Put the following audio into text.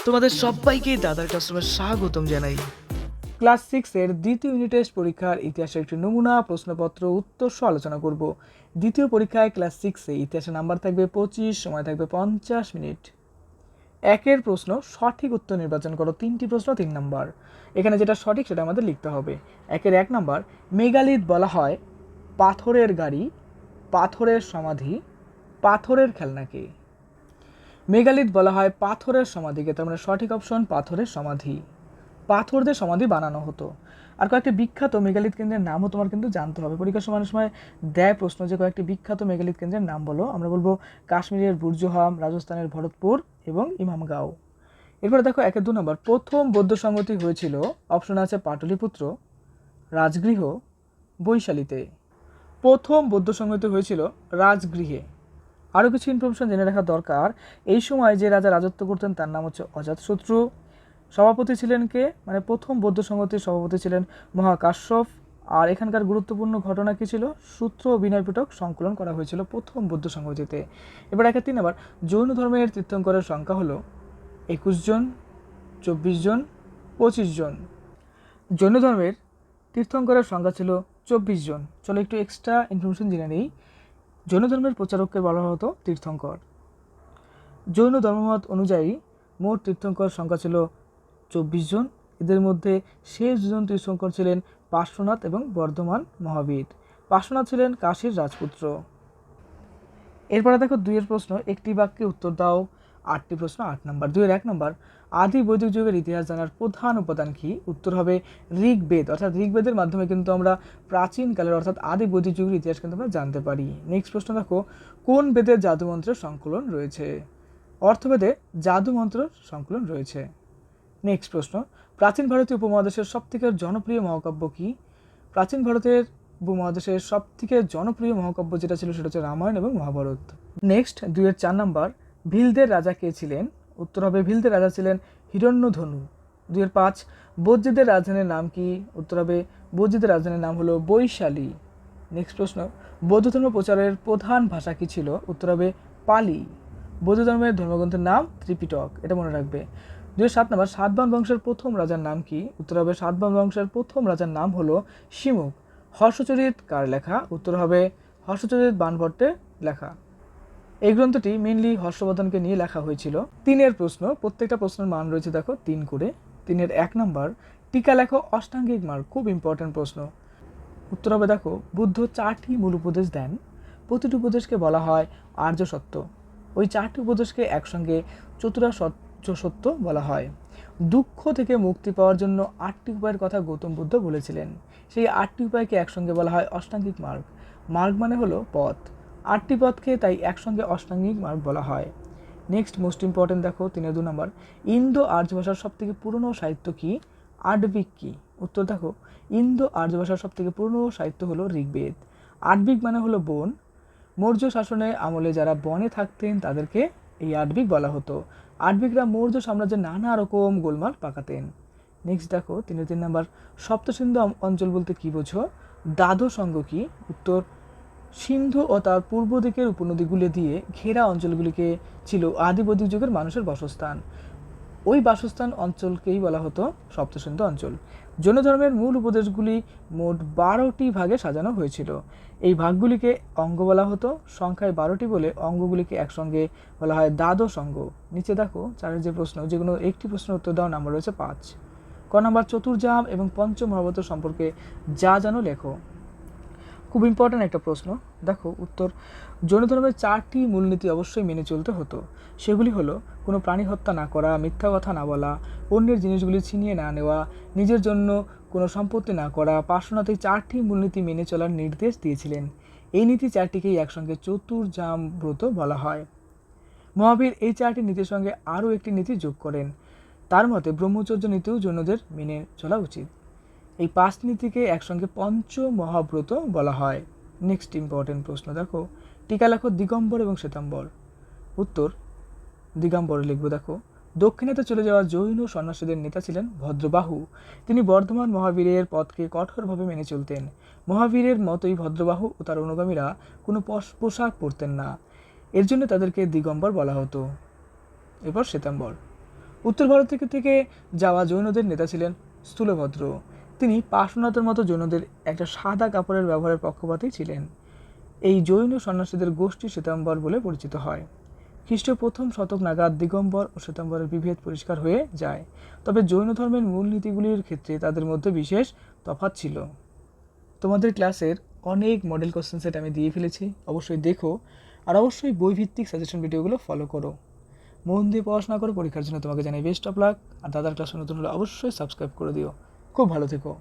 তোমাদের সবাইকে দাদার কাস্টমার স্বাগতম জানাই। ক্লাস 6-এর দ্বিতীয় ইউনিট টেস্ট পরীক্ষার ইতিহাসের একটি নমুনা প্রশ্নপত্র উত্তর সহ আলোচনা করব। দ্বিতীয় পরীক্ষায় ক্লাস 6-এ ইতিহাসের নাম্বার থাকবে 25, সময় থাকবে 50 মিনিট। একের প্রশ্ন, সঠিক উত্তর নির্বাচন করো। 3টি প্রশ্ন, 3 নাম্বার। এখানে যেটা সঠিক সেটা আমাদের লিখতে হবে। একের 1 নাম্বার, মেগালিথ বলা হয় পাথরের গাড়ি, পাথরের সমাধি, পাথরের খেলনাকে। মেগালিথ বলা হয় পাথরের সমাধিকে, তার মানে সঠিক অপশন পাথরের সমাধি। পাথর দিয়ে সমাধি বানানো হতো। আর কয়েকটি বিখ্যাত মেগালিথ কেন্দ্রের নামও তোমার কিন্তু জানতে হবে। পরীক্ষার সময় দেয় প্রশ্ন যে কয়েকটি বিখ্যাত মেগালিথ কেন্দ্রের নাম বলো। আমরা বলবো কাশ্মীরের বুর্জুহাম, রাজস্থানের ভরতপুর এবং ইমামগাঁও। এরপরে দেখো 1-2 নম্বর, প্রথম বৌদ্ধ সংগতি হয়েছিল। অপশন আছে পাটলিপুত্র, রাজগৃহ, বৈশালীতে। প্রথম বৌদ্ধ সংগতি হয়েছিল রাজগৃহে। আরও কিছু ইনফরমেশন জেনে রাখা দরকার। এই সময় যে রাজা রাজত্ব করতেন তার নাম হচ্ছে অজাতশত্রু। সভাপতি ছিলেন কে, মানে প্রথম বৌদ্ধ সংগতির সভাপতি ছিলেন মহাকাশ্যপ। আর এখানকার গুরুত্বপূর্ণ ঘটনা কি ছিল, সূত্র ও বিনয় পিটক সংকলন করা হয়েছিল প্রথম বৌদ্ধ সংগতিতে। এবার 1-3 নাম্বার, জৈন ধর্মের তীর্থঙ্করের সংখ্যা হলো 21 জন, 24 জন, 25 জন। জৈন ধর্মের তীর্থঙ্করের সংখ্যা ছিল 24 জন। চলো একটু এক্সট্রা ইনফরমেশন জেনে নিই। জৈন ধর্মের প্রচারককে বলা হতো তীর্থঙ্কর। জৈন ধর্মমত অনুযায়ী মোট তীর্থঙ্কর সংখ্যা ছিল 24 জন। এদের মধ্যে শেষ দুজন তীর্থঙ্কর ছিলেন পার্শ্বনাথ এবং বর্ধমান মহাবীর। পার্শ্বনাথ ছিলেন কাশীর রাজপুত্র। এরপরে দেখো 2-এর প্রশ্ন, একটি বাক্যে উত্তর দাও। 8টি প্রশ্ন, 8 নম্বর। 2-এর 1 নম্বর, আদি বৈদিক যুগের ইতিহাস জানার প্রধান উপাদান কি? উত্তর হবে ঋগ্বেদ। অর্থাৎ ঋগ্বেদের মাধ্যমে কিন্তু আমরা প্রাচীনকালের অর্থাৎ আদি বৈদিক যুগের ইতিহাস কিন্তু আমরা জানতে পারি। নেক্সট প্রশ্ন দেখো, কোন বেদের জাদুমন্ত্রের সংকলন রয়েছে? অর্থবেদে জাদুমন্ত্রের সংকলন রয়েছে। নেক্সট প্রশ্ন, প্রাচীন ভারতীয় উপমহাদেশের সবথেকে জনপ্রিয় মহাকাব্য কি? প্রাচীন ভারতের উপমহাদেশের সবথেকে জনপ্রিয় মহাকাব্য যেটা ছিল সেটা হচ্ছে রামায়ণ এবং মহাভারত। নেক্সট 2-এর 4 নম্বর, ভিলদের রাজা কে ছিলেন? উত্তর হবে ভিলদের রাজা ছিলেন হিরণ্যধনু। 2-এর 5, বৌদ্ধদের রাজধানীর নাম কি? উত্তর হবে বৌদ্ধদের রাজধানীর নাম হলো বৈশালী। নেক্সট প্রশ্ন, বৌদ্ধ ধর্ম প্রচারের প্রধান ভাষা কি ছিল? উত্তর হবে পালি। বৌদ্ধ ধর্মের ধর্মগ্রন্থের নাম ত্রিপিটক, এটা মনে রাখবে। 2-এর 7 নম্বর, সাতবাহন বংশের প্রথম রাজার নাম কি? উত্তর হবে সাতবাহন বংশের প্রথম রাজার নাম হলো শিমুখ। হর্ষচরিত কার লেখা? উত্তর হবে হর্ষচরিত বাণভট্টের লেখা। এই গ্রন্থটি মেইনলি হর্ষবর্ধনকে নিয়ে লেখা হয়েছিল। 3-এর প্রশ্ন, প্রত্যেকটা প্রশ্নের মান রয়েছে দেখো 3 করে। 3-এর 1 নম্বর, টিকা লেখো অষ্টাঙ্গিক মার্গ, খুব ইম্পর্টেন্ট প্রশ্ন। উত্তর হবে দেখো, বুদ্ধ 4টি মূল উপদেশ দেন। প্রতিটি উপদেশকে বলা হয় আর্য সত্য। ওই 4টি উপদেশকে একসঙ্গে চতুরার্য সত্য বলা হয়। দুঃখ থেকে মুক্তি পাওয়ার জন্য 8টি উপায়ের কথা গৌতম বুদ্ধ বলেছিলেন। সেই 8টি উপায়কে একসঙ্গে বলা হয় অষ্টাঙ্গিক মার্গ। মার্গ মানে হলো পথ। 8টি পথকে তাই একসঙ্গে অষ্টাঙ্গিক মার্গ বলা হয়। নেক্সট মোস্ট ইম্পর্টেন্ট দেখো 3-এর 2 নম্বর, ইন্দো আর্য ভাষার সবথেকে পুরনো সাহিত্য কি? আটবিক কি? উত্তর দেখো, ইন্দো আর্য ভাষার সবথেকে পুরনো সাহিত্য হলো ঋগ্বেদ। আটবিক মানে হলো বন। মৌর্য শাসনের আমলে যারা বনে থাকতেন তাদেরকে এই আটবিক বলা হতো। আটবিকরা মৌর্য সাম্রাজ্যে নানা রকম গোলমাল পাকাতেন। নেক্সট দেখো 3-এর 3 নম্বর, সপ্তসিন্ধু অঞ্চল বলতে কি বোঝো? দ্বাদশ অঙ্গ কি? উত্তর, সিন্ধু ও তার পূর্ব দিকের উপনদীগুলি দিয়ে ঘেরা অঞ্চলগুলিকে ছিল আদি বৈদিক যুগের মানুষের বাসস্থান। ওই বাসস্থান অঞ্চলকেই বলা হতো সপ্তসিন্ধু অঞ্চল। জৈন ধর্মের মূল উপদেশগুলি মোট 12টি ভাগে সাজানো হয়েছিল। এই ভাগগুলিকে অঙ্গ বলা হতো। সংখ্যায় 12টি বলে অঙ্গগুলিকে একসঙ্গে বলা হয় দ্বাদশ অঙ্গ। নিচে দেখো 4-এর যে প্রশ্ন, যেগুলো একটি প্রশ্নের উত্তর দেওয়ার নাম্বার রয়েছে 5। ক নাম্বার, চতুর্জাম এবং পঞ্চম মহাভারত সম্পর্কে যা জানো লেখো। খুব ইম্পর্ট্যান্ট একটা প্রশ্ন। দেখো উত্তর, জৈন ধর্মের 4টি মূলনীতি অবশ্যই মেনে চলতে হতো। সেগুলি হলো কোনো প্রাণী হত্যা না করা, মিথ্যা কথা না বলা, অন্যের জিনিসগুলি ছিনিয়ে না নেওয়া, নিজের জন্য কোনো সম্পত্তি না করা। পার্শ্বনাথ এই 4টি মূলনীতি মেনে চলার নির্দেশ দিয়েছিলেন। এই নীতি 4টিকেই একসঙ্গে চতুর্জাম ব্রত বলা হয়। মহাবীর এই 4টি নীতির সঙ্গে আরও একটি নীতি যোগ করেন। তার মতে ব্রহ্মচর্য নীতিও জৈনদের মেনে চলা উচিত। এই 5টি নীতিকে একসঙ্গে পঞ্চ মহাব্রত বলা হয়। নেক্সট ইম্পর্টেন্ট প্রশ্ন দেখো, টিকা লেখো দিগম্বর এবং শ্বেতাম্বর। উত্তর, দিগম্বর লিখবো। দেখো, দক্ষিণাতে চলে যাওয়া জৈন সন্ন্যাসীদের নেতা ছিলেন ভদ্রবাহু। তিনি বর্ধমান মহাবীরের পথকে কঠোরভাবে মেনে চলতেন। মহাবীরের মতোই ভদ্রবাহু ও তার অনুগামীরা কোনো পোশাক পরতেন না। এর জন্য তাদেরকে দিগম্বর বলা হতো। এরপর শ্বেতাম্বর, উত্তর ভারত থেকে যাওয়া জৈনদের নেতা ছিলেন স্থূলভদ্র। তিনি পার্শ্বনাথের মতো জৈনদের একটা সাদা কাপড়ের ব্যবহারের পক্ষপাতী ছিলেন। এই জৈন সন্ন্যাসীদের গোষ্ঠী শ্বেতাম্বর বলে পরিচিত হয়। খ্রিস্টীয় প্রথম শতক নাগাদ দিগম্বর ও শ্বেতাম্বরের বিভেদ পরিষ্কার হয়ে যায়, তবে জৈন ধর্মের মূলনীতিগুলির ক্ষেত্রে তাদের মধ্যে বিশেষ তফাৎ ছিল। তোমাদের ক্লাসের অনেক মডেল কোশ্চেন সেট আমি দিয়ে ফেলেছি, অবশ্যই দেখো আর অবশ্যই বইভিত্তিক সাজেশন ভিডিওগুলো ফলো করো। মন দিয়ে পড়াশোনা করো, পরীক্ষার জন্য তোমাকে জানাই বেস্ট অফ লাক। আর দাদার ক্লাসে নতুন হলে অবশ্যই সাবস্ক্রাইব করে দিও। খুব ভালো থেকো।